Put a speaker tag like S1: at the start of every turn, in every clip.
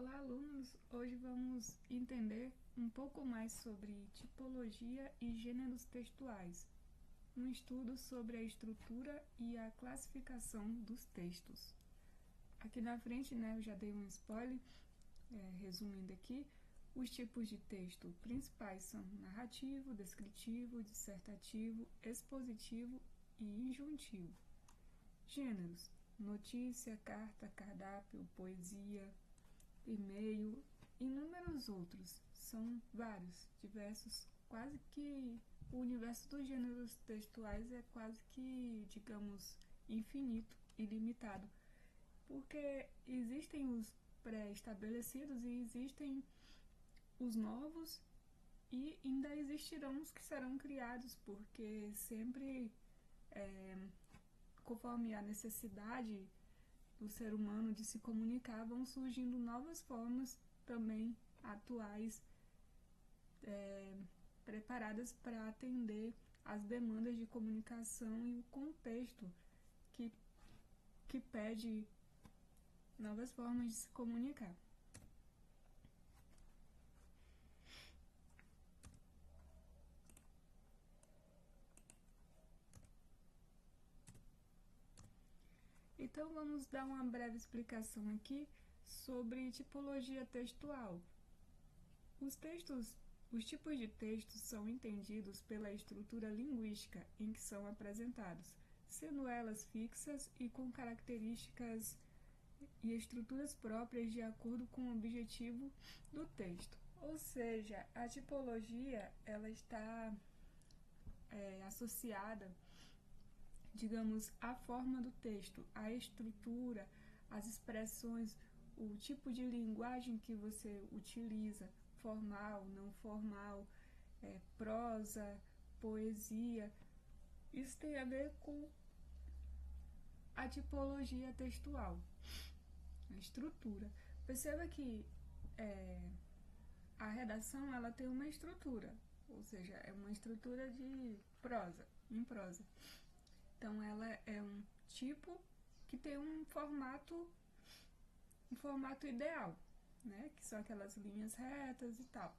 S1: Olá, alunos! Hoje vamos entender um pouco mais sobre tipologia e gêneros textuais, um estudo sobre a estrutura e a classificação dos textos. Aqui na frente, eu já dei um spoiler, resumindo aqui, os tipos de texto principais são narrativo, descritivo, dissertativo, expositivo e injuntivo. Gêneros: notícia, carta, cardápio, poesia, e-mail, inúmeros outros. São vários, diversos, quase que o universo dos gêneros textuais é quase que, digamos, infinito, ilimitado, porque existem os pré-estabelecidos e existem os novos e ainda existirão os que serão criados, porque sempre, conforme a necessidade do ser humano de se comunicar, vão surgindo novas formas também atuais, preparadas para atender às demandas de comunicação e o contexto que pede novas formas de se comunicar. Então vamos dar uma breve explicação aqui sobre tipologia textual. Os tipos de textos são entendidos pela estrutura linguística em que são apresentados, sendo elas fixas e com características e estruturas próprias de acordo com o objetivo do texto. Ou seja, a tipologia ela está associada, digamos, à forma do texto, à estrutura, às expressões, o tipo de linguagem que você utiliza, formal, não formal, prosa, poesia. Isso tem a ver com a tipologia textual, a estrutura. Perceba que a redação ela tem uma estrutura, ou seja, é uma estrutura de prosa, em prosa. Então, ela é um tipo que tem um formato ideal, que são aquelas linhas retas e tal.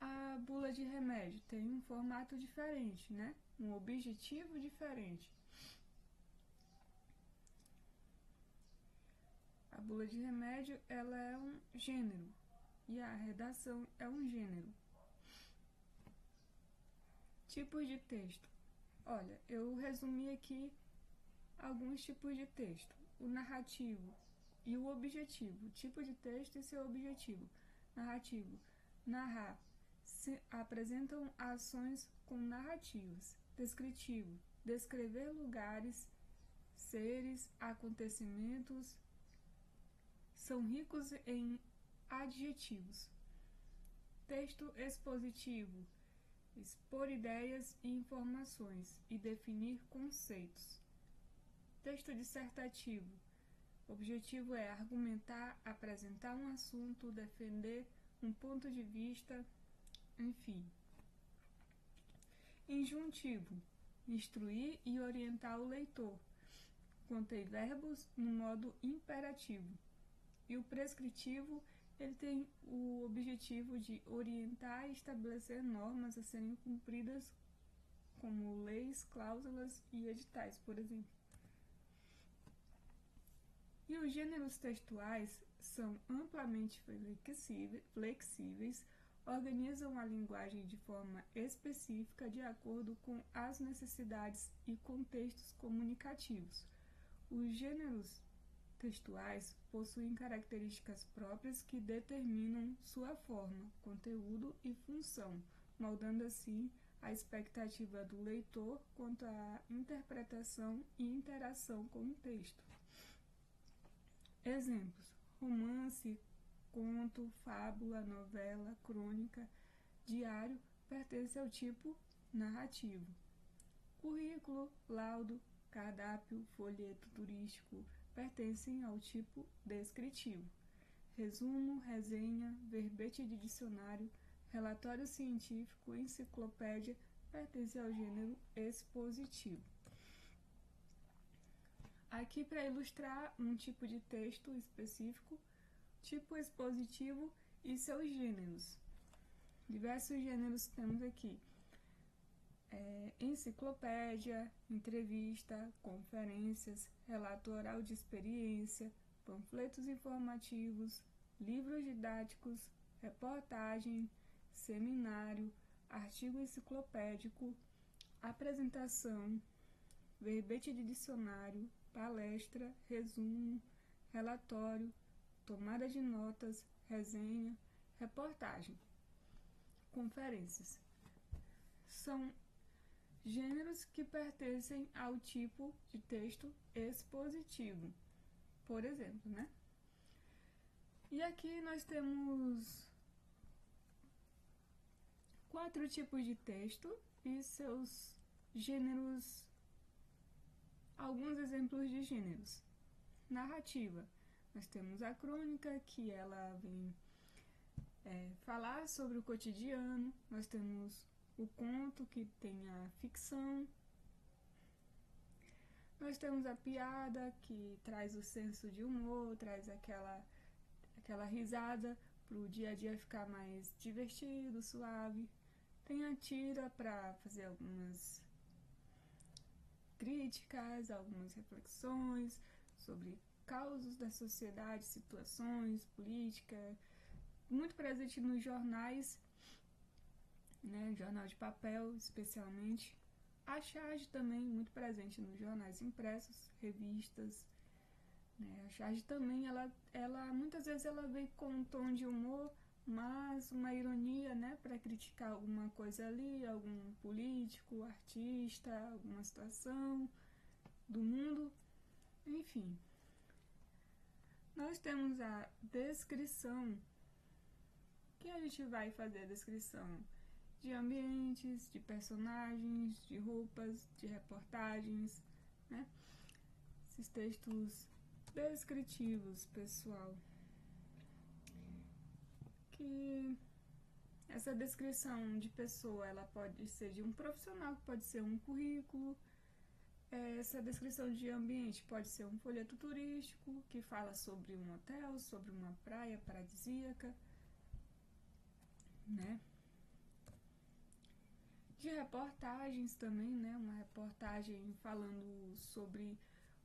S1: A bula de remédio tem um formato diferente, um objetivo diferente. A bula de remédio ela é um gênero e a redação é um gênero. Tipos de texto. Olha, eu resumi aqui alguns tipos de texto. O narrativo e o objetivo. Tipo de texto e seu objetivo. Narrativo. Narrar. Apresentam ações com narrativas. Descritivo. Descrever lugares, seres, acontecimentos. São ricos em adjetivos. Texto expositivo. Expor ideias e informações e definir conceitos. Texto dissertativo. O objetivo é argumentar, apresentar um assunto, defender um ponto de vista, enfim. Injuntivo. Instruir e orientar o leitor. Contém verbos no modo imperativo. E o prescritivo, ele tem o objetivo de orientar e estabelecer normas a serem cumpridas, como leis, cláusulas e editais, por exemplo. E os gêneros textuais são amplamente flexíveis, organizam a linguagem de forma específica de acordo com as necessidades e contextos comunicativos. Os gêneros textuais possuem características próprias que determinam sua forma, conteúdo e função, moldando assim a expectativa do leitor quanto à interpretação e interação com o texto. Exemplos: romance, conto, fábula, novela, crônica, diário pertence ao tipo narrativo. Currículo, laudo, cardápio, folheto turístico pertencem ao tipo descritivo. Resumo, resenha, verbete de dicionário, relatório científico, enciclopédia pertencem ao gênero expositivo. Aqui para ilustrar um tipo de texto específico, tipo expositivo e seus gêneros. Diversos gêneros temos aqui. Enciclopédia, entrevista, conferências, relato oral de experiência, panfletos informativos, livros didáticos, reportagem, seminário, artigo enciclopédico, apresentação, verbete de dicionário, palestra, resumo, relatório, tomada de notas, resenha, reportagem. Conferências. São gêneros que pertencem ao tipo de texto expositivo, por exemplo, né? E aqui nós temos 4 tipos de texto e seus gêneros, alguns exemplos de gêneros. Narrativa. Nós temos a crônica, que ela vem falar sobre o cotidiano. Nós temos o conto, que tem a ficção. Nós temos a piada, que traz o senso de humor, traz aquela risada para o dia a dia ficar mais divertido, suave. Tem a tira para fazer algumas críticas, algumas reflexões sobre causos da sociedade, situações, política, muito presente nos jornais, né, jornal de papel especialmente. A charge também muito presente nos jornais impressos, revistas, né. A charge também, ela muitas vezes ela vem com um tom de humor, mas uma ironia, né, para criticar alguma coisa ali, algum político, artista, alguma situação do mundo, enfim. Nós temos a descrição, que a gente vai fazer a descrição de ambientes, de personagens, de roupas, de reportagens, né? Esses textos descritivos, pessoal. Que essa descrição de pessoa, ela pode ser de um profissional, pode ser um currículo. Essa descrição de ambiente pode ser um folheto turístico, que fala sobre um hotel, sobre uma praia paradisíaca, né? De reportagens também, né? Uma reportagem falando sobre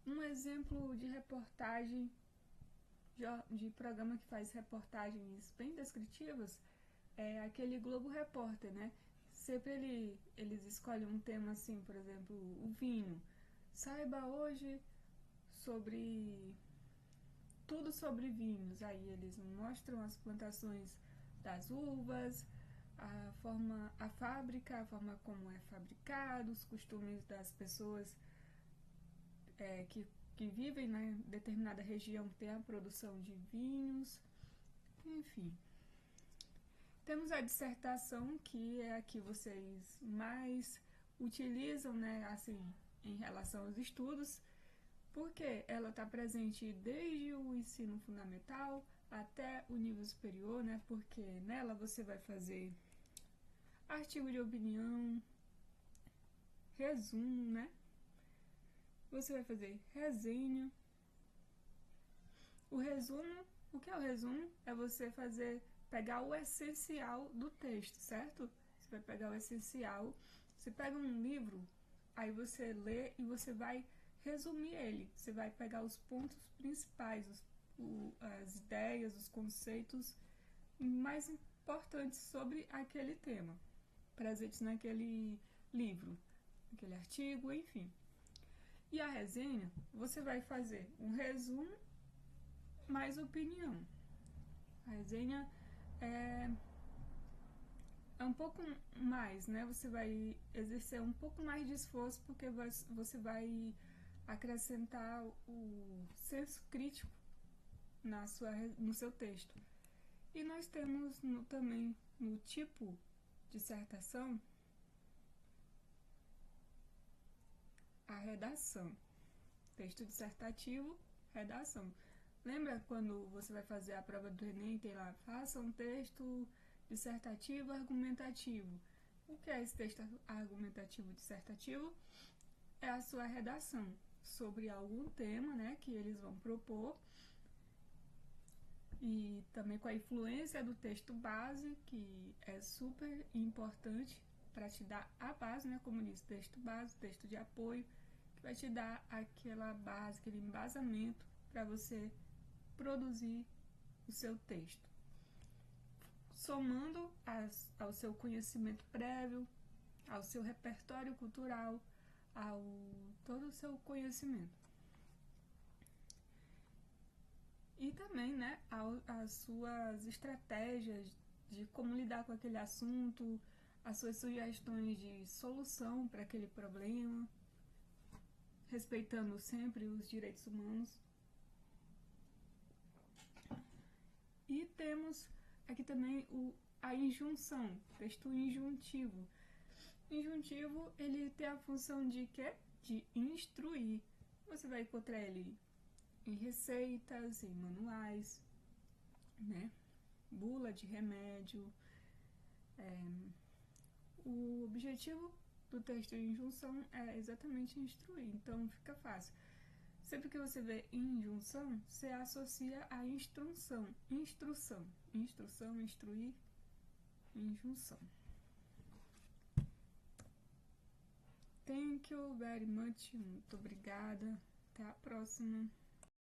S1: um exemplo de reportagem, de programa que faz reportagens bem descritivas, é aquele Globo Repórter, né? Sempre eles escolhem um tema assim, por exemplo, o vinho. Saiba hoje tudo sobre vinhos. Aí eles mostram as plantações das uvas, a fábrica, a forma como é fabricado, os costumes das pessoas que vivem em determinada região que tem a produção de vinhos, enfim. Temos a dissertação, que é a que vocês mais utilizam, né, assim, em relação aos estudos, porque ela está presente desde o ensino fundamental até o nível superior, né, porque nela você vai fazer artigo de opinião, resumo, né, você vai fazer resenha. O resumo, o que é o resumo? É você pegar o essencial do texto, certo? Você vai pegar o essencial, você pega um livro, aí você lê e você vai resumir ele. Você vai pegar os pontos principais, as ideias, os conceitos mais importantes sobre aquele tema, presentes naquele livro, naquele artigo, enfim. E a resenha, você vai fazer um resumo mais opinião. A resenha é um pouco mais, né? Você vai exercer um pouco mais de esforço, porque você vai acrescentar o senso crítico no seu texto. E nós temos também no tipo dissertação a redação. Texto dissertativo, redação. Lembra quando você vai fazer a prova do Enem, tem lá, faça um texto dissertativo argumentativo. O que é esse texto argumentativo dissertativo? É a sua redação, sobre algum tema, né, que eles vão propor, e também com a influência do texto base, que é super importante para te dar a base, né, como disse, texto base, texto de apoio, que vai te dar aquela base, aquele embasamento para você produzir o seu texto, somando ao seu conhecimento prévio, ao seu repertório cultural, ao todo o seu conhecimento. E também, né, as suas estratégias de como lidar com aquele assunto, as suas sugestões de solução para aquele problema, respeitando sempre os direitos humanos. E temos aqui também a injunção, texto injuntivo. Injuntivo, ele tem a função de quê? De instruir. Você vai encontrar ele em receitas, em manuais, né? Bula de remédio. O objetivo do texto de injunção é exatamente instruir, então fica fácil. Sempre que você vê injunção, você associa a instrução, instruir, injunção. Thank you very much, muito obrigada, até a próxima.